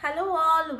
Hello all,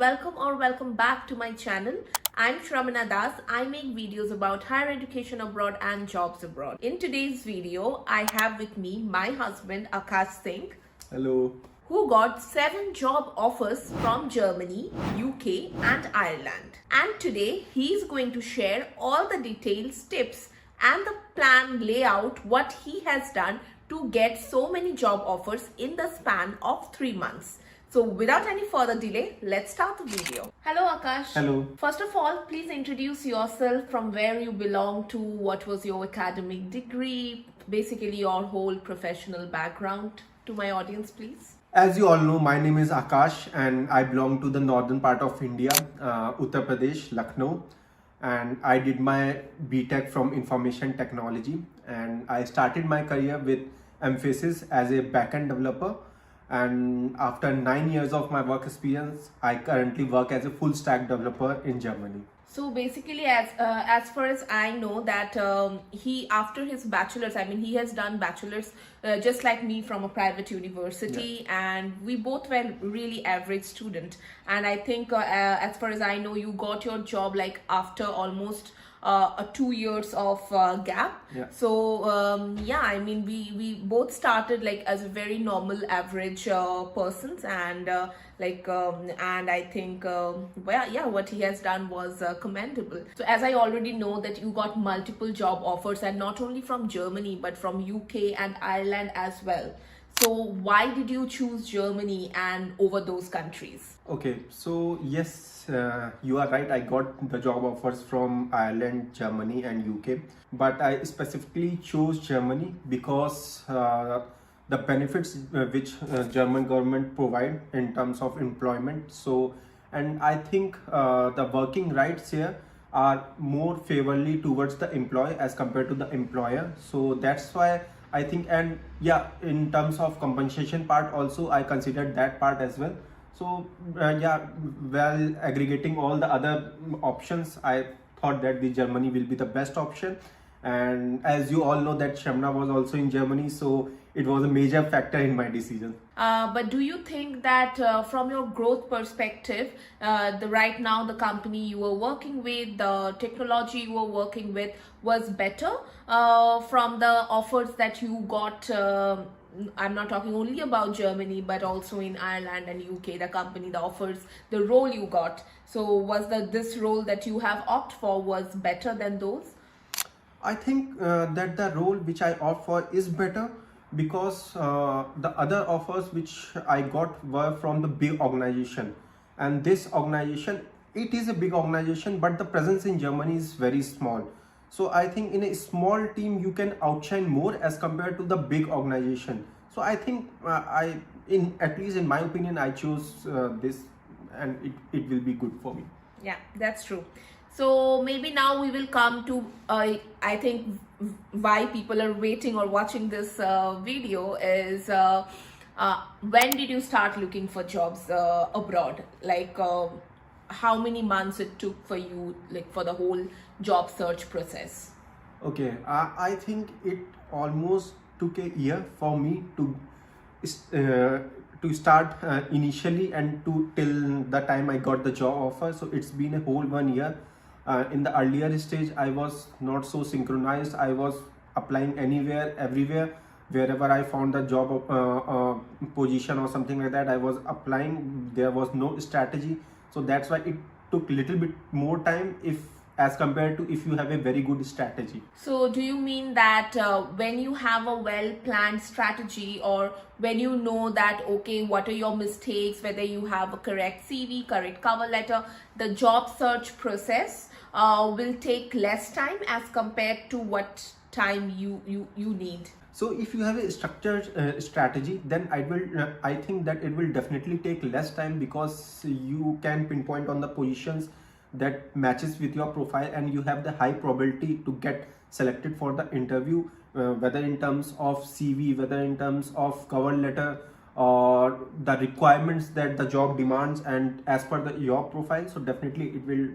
welcome back to my channel. I'm Shramana Das. I make videos about higher education abroad and jobs abroad. In today's video, I have with me my husband Akash Singh. Hello. Who got 7 job offers from Germany, UK and Ireland. And today he's going to share all the details, tips and the plan layout what he has done to get so many job offers in the span of 3 months. So without any further delay, let's start the video. Hello Akash. Hello. First of all, please introduce yourself, from where you belong to, what was your academic degree, basically your whole professional background to my audience, please. As you all know, my name is Akash and I belong to the northern part of India, Uttar Pradesh, Lucknow. And I did my BTech from Information Technology, and I started my career with emphasis as a backend developer. And after 9 years of my work experience, I currently work as a full stack developer in Germany. So basically, as far as I know, that he, after his bachelor's, I mean, he has done bachelor's just like me from a private university, Yeah. and we both were really average student. And I think, as far as I know, you got your job like after almost a 2 years of gap. Yeah. So yeah, I mean, we both started like as a very normal average persons, and and I think well, yeah, what he has done was commendable. So as I already know that you got multiple job offers, and not only from Germany but from UK and Ireland as well. So why did you choose Germany and over those countries? Okay, so yes, you are right. I got the job offers from Ireland, Germany, and UK, but I specifically chose Germany because the benefits which German government provide in terms of employment. So, and I think the working rights here are more favorably towards the employee as compared to the employer. So that's why I think, and yeah, in terms of compensation part also, I considered that part as well. So yeah, well, aggregating all the other options, I thought that the Germany will be the best option. And as you all know that Shamna was also in Germany, so it was a major factor in my decision. But do you think that from your growth perspective, right now the company you were working with, the technology you were working with was better from the offers that you got? I'm not talking only about Germany, but also in Ireland and UK, the company, the offers, the role you got. So was this role that you have opted for was better than those? I think that the role which I opt for is better because the other offers which I got were from the big organization, and this organization, it is a big organization, but the presence in Germany is very small. So I think in a small team you can outshine more as compared to the big organization. So I think at least in my opinion, I chose this, and it will be good for me. Yeah, that's true. So maybe now we will come to I think why people are waiting or watching this video is when did you start looking for jobs abroad? Like how many months it took for you, like for the whole job search process? Okay, I think it almost took a year for me to start initially and to till the time I got the job offer. So it's been a whole 1 year. In the earlier stage, I was not so synchronized. I was applying anywhere, everywhere, wherever I found the job position or something like that. I was applying. There was no strategy, so that's why it took little bit more time as compared to if you have a very good strategy. So do you mean that when you have a well-planned strategy, or when you know that, okay, what are your mistakes, whether you have a correct CV, correct cover letter, the job search process will take less time as compared to what time you need? So if you have a structured strategy, then I think that it will definitely take less time because you can pinpoint on the positions that matches with your profile, and you have the high probability to get selected for the interview, whether in terms of CV, whether in terms of cover letter, or the requirements that the job demands and as per your profile. So definitely it will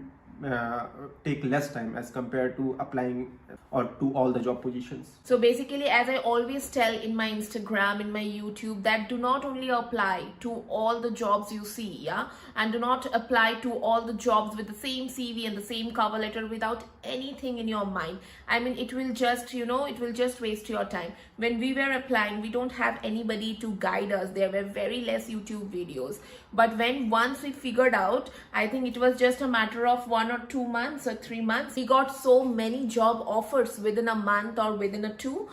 take less time as compared to applying or to all the job positions. So basically, as I always tell in my Instagram, in my YouTube, that do not only apply to all the jobs you see, yeah, and do not apply to all the jobs with the same CV and the same cover letter without anything in your mind. I mean, it will just, it will just waste your time. When we were applying, we don't have anybody to guide us. There were very less YouTube videos. But once we figured out, I think it was just a matter of 1 or 2 months or 3 months, we got so many job offers within a month or within a 2.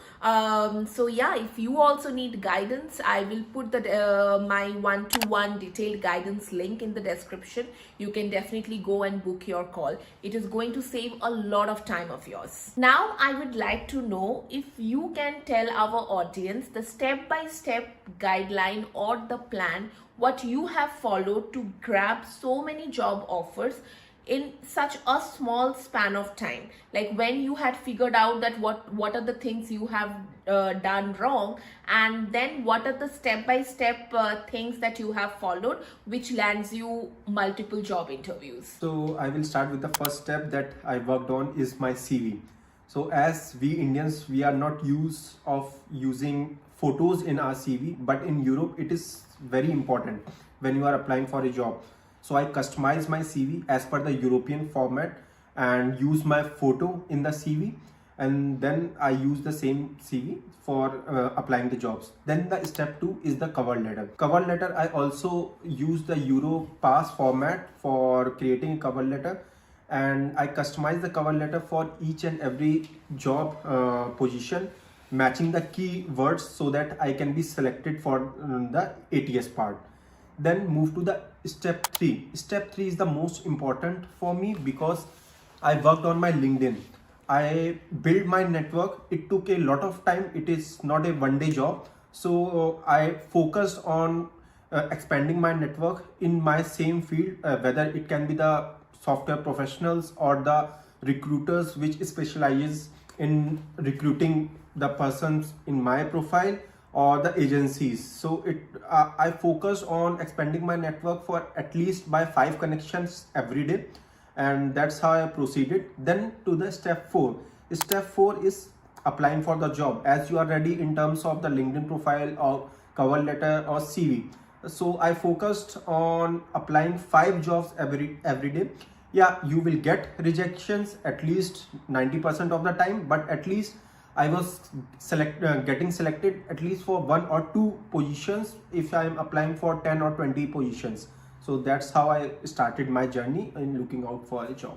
So yeah, if you also need guidance, I will put my 1-to-1 detailed guidance link in the description. You can definitely go and book your call. It is going to save a lot of time of yours. Now I would like to know if you can tell our audience the step-by-step guideline or the plan what you have followed to grab so many job offers in such a small span of time. Like when you had figured out that what are the things you have done wrong, and then what are the step-by-step things that you have followed which lands you multiple job interviews. So I will start with the first step that I worked on is my CV. So as we Indians, we are not used of using photos in our CV, but in Europe it is very important when you are applying for a job. So I customize my CV as per the European format and use my photo in the CV, and then I use the same CV for applying the jobs. Then the step 2 is the cover letter. Cover letter, I also use the Europass format for creating a cover letter, and I customize the cover letter for each and every job position, matching the keywords so that I can be selected for the ATS part. Then move to the step 3. Step 3 is the most important for me because I worked on my LinkedIn. I built my network. It took a lot of time. It is not a one-day job. So I focused on expanding my network in my same field, whether it can be the software professionals or the recruiters which specializes in recruiting the persons in my profile, or the agencies. So I focus on expanding my network for at least by 5 connections every day, and that's how I proceeded. Then to the step 4. Step 4 is applying for the job. As you are ready in terms of the LinkedIn profile or cover letter or CV, so I focused on applying 5 jobs every day. Yeah, you will get rejections at least 90% of the time, but at least I was getting selected at least for 1 or 2 positions if I am applying for 10 or 20 positions. So that's how I started my journey in looking out for a job.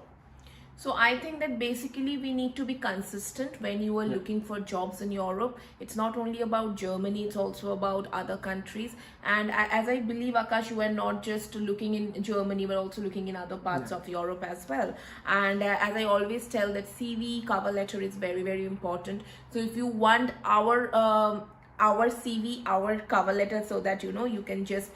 So I think that basically we need to be consistent when you are looking for jobs in Europe. It's not only about Germany, it's also about other countries. And as I believe, Akash, you are not just looking in Germany, but also looking in other parts of Europe as well. And as I always tell, that CV, cover letter is very, very important. So if you want our CV, our cover letter, so that you can just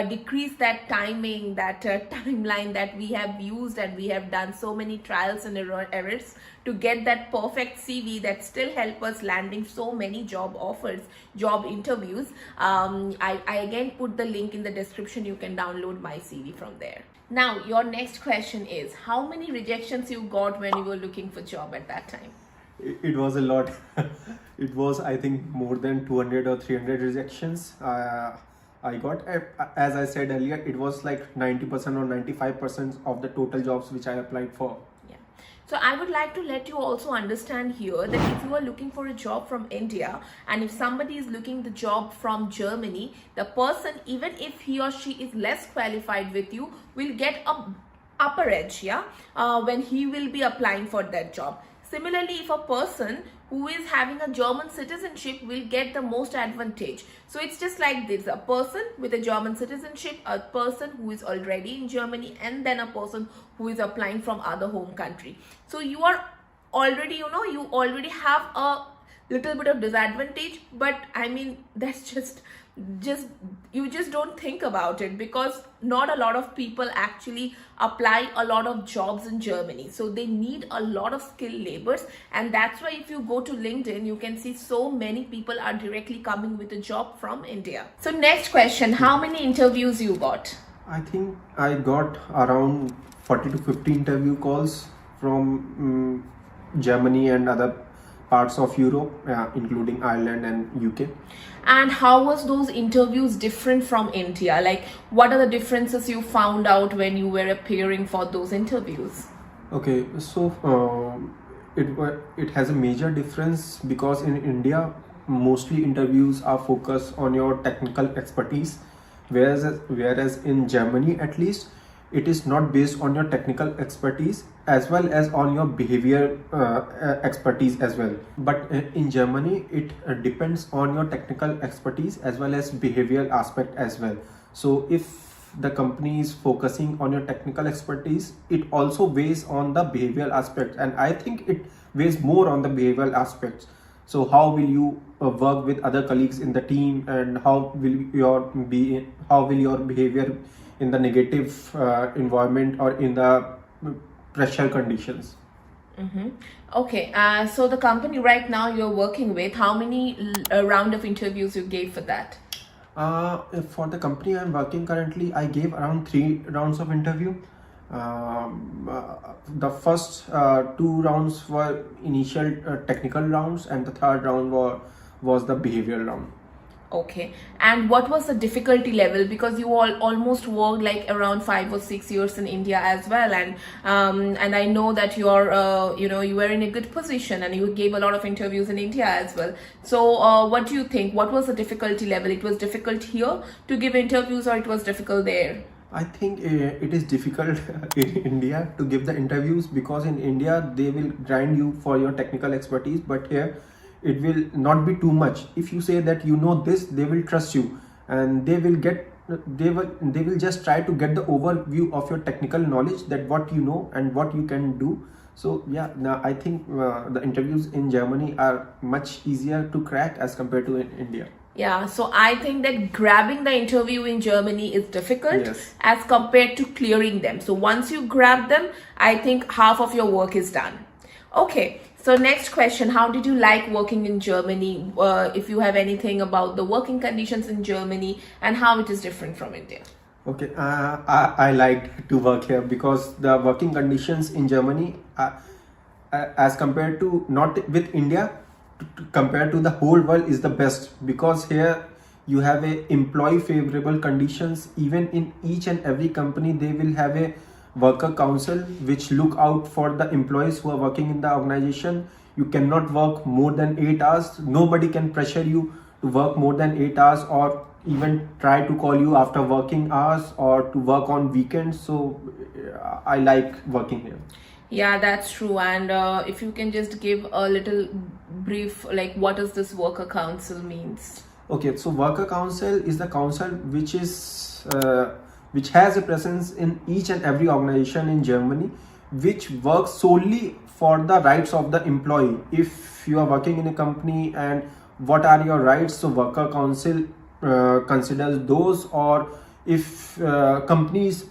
decrease that timing, that timeline that we have used, and we have done so many trials and errors to get that perfect CV that still help us landing so many job offers, job interviews. I again put the link in the description. You can download my CV from there. Now your next question is, how many rejections you got when you were looking for job at that time? It was a lot. It was, I think, more than 200 or 300 rejections I got. As I said earlier, it was like 90% or 95% of the total jobs which I applied for. Yeah. So I would like to let you also understand here that if you are looking for a job from India, and if somebody is looking the job from Germany, the person, even if he or she is less qualified with you, will get a upper edge, when he will be applying for that job. Similarly, if a person who is having a German citizenship will get the most advantage. So it's just like this: a person with a German citizenship, a person who is already in Germany, and then a person who is applying from other home country. So you are already, you already have a little bit of disadvantage, but I mean, that's just you just don't think about it, because not a lot of people actually apply a lot of jobs in Germany. So they need a lot of skilled laborers, and that's why if you go to LinkedIn, you can see so many people are directly coming with a job from India. So next question, how many interviews you got? I think I got around 40 to 50 interview calls from Germany and other parts of Europe, including Ireland and UK. And how was those interviews different from India? Like, what are the differences you found out when you were appearing for those interviews? Okay, so it has a major difference because in India, mostly interviews are focused on your technical expertise, whereas in Germany at least, it is not based on your technical expertise as well as on your behavior expertise as well. But in Germany, it depends on your technical expertise as well as behavioral aspect as well. So if the company is focusing on your technical expertise, it also weighs on the behavioral aspect, and I think it weighs more on the behavioral aspects. So how will you work with other colleagues in the team, and how will your behavior in the negative environment or in the pressure conditions. Mm-hmm. Okay, so the company right now you're working with, how many round of interviews you gave for that? For the company I'm working currently, I gave around 3 rounds of interview. The first 2 rounds were initial technical rounds, and the third round was the behavioral round. Okay, and what was the difficulty level? Because you all almost worked like around 5 or 6 years in India as well, and I know that you're you were in a good position and you gave a lot of interviews in India as well. So what do you think? What was the difficulty level? It was difficult here to give interviews, or it was difficult there? I think it is difficult in India to give the interviews, because in India they will grind you for your technical expertise, but here it will not be too much. If you say that you know this, they will trust you, and they will just try to get the overview of your technical knowledge, that what you know and what you can do. So yeah, now I think the interviews in Germany are much easier to crack as compared to in India. Yeah, so I think that grabbing the interview in Germany is difficult, Yes. as compared to clearing them. So once you grab them, I think half of your work is done. Okay, so next question, how did you like working in Germany? If you have anything about the working conditions in Germany and how it is different from India. Okay, I like to work here because the working conditions in Germany, as compared to not with India, compared to the whole world, is the best, because here you have a employee favorable conditions. Even in each and every company, they will have a worker council which look out for the employees who are working in the organization. You cannot work more than 8 hours. Nobody can pressure you to work more than 8 hours, or even try to call you after working hours, or to work on weekends. So I like working here. Yeah, that's true. And if you can just give a little brief, like what does this worker council means? Okay, so worker council is the council which has a presence in each and every organization in Germany, which works solely for the rights of the employee. If you are working in a company and what are your rights, so worker council considers those. Or if companies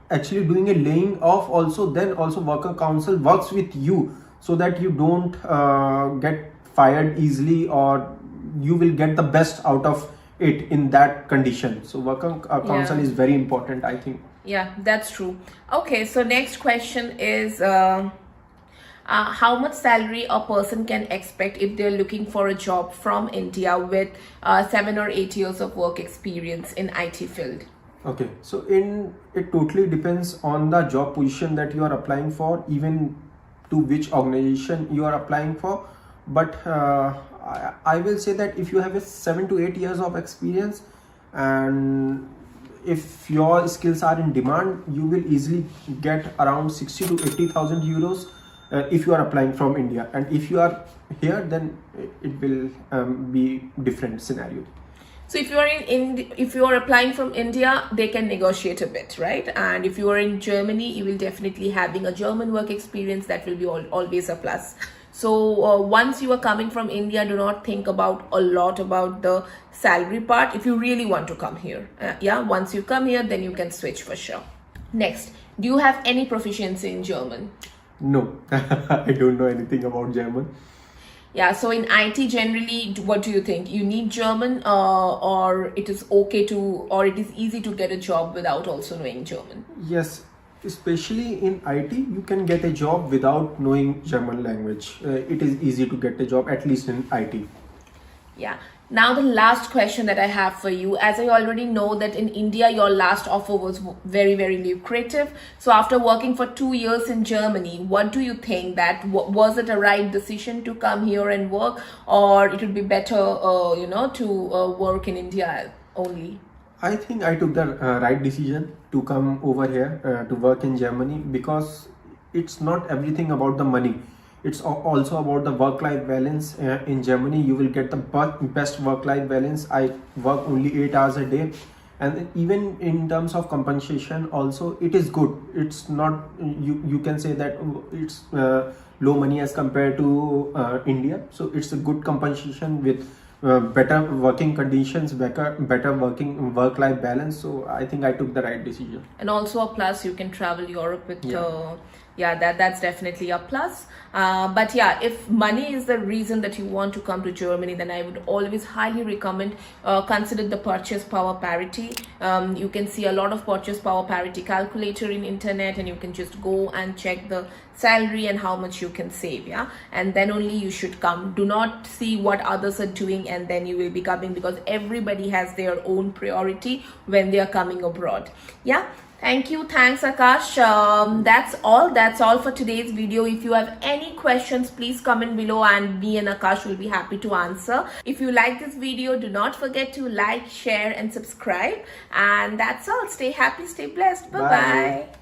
actually doing a laying off also, then also worker council works with you, so that you don't get fired easily, or you will get the best out of it in that condition. So worker council is very important, I think. Yeah, that's true. Okay, so next question is how much salary a person can expect if they're looking for a job from India with 7 or 8 years of work experience in IT field? Okay, so it totally depends on the job position that you are applying for, even to which organization you are applying for. But I will say that if you have a 7 to 8 years of experience, and if your skills are in demand, you will easily get around 60 to 80,000 euros if you are applying from India. And if you are here, then it will be different scenario. So if you are if you are applying from India, they can negotiate a bit, right? And if you are in Germany, you will definitely having a German work experience, that will be always a plus. So once you are coming from India, do not think about a lot about the salary part if you really want to come here. Yeah, once you come here, then you can switch for sure. Next, do you have any proficiency in German? No, I don't know anything about German. Yeah, so in IT generally, what do you think? You need German, or it is okay to, or it is easy to get a job without also knowing German? Yes, especially in IT, you can get a job without knowing German language. It is easy to get a job, at least in IT. Yeah. Now the last question that I have for you, as I already know that in India your last offer was very, very lucrative. So after working for 2 years in Germany, what do you think, that was it a right decision to come here and work, or it would be better, to work in India only? I think I took the right decision to come over here to work in Germany, because it's not everything about the money. It's also about the work-life balance. In Germany, you will get the best work-life balance. I work only 8 hours a day, and even in terms of compensation, also it is good. It's not, you can say that it's low money as compared to India. So it's a good compensation with better working conditions, better work-life balance. So I think I took the right decision. And also a plus, you can travel Europe with yeah, that's definitely a plus. But yeah, if money is the reason that you want to come to Germany, then I would always highly recommend consider the purchase power parity. You can see a lot of purchase power parity calculator in internet, and you can just go and check the salary and how much you can save. Yeah, and then only you should come. Do not see what others are doing and then you will be coming, because everybody has their own priority when they are coming abroad. Yeah. Thank you. Thanks, Akash. That's all for today's video. If you have any questions, please comment below and me and Akash will be happy to answer. If you like this video, do not forget to like, share and subscribe. And that's all. Stay happy, stay blessed. Bye-bye.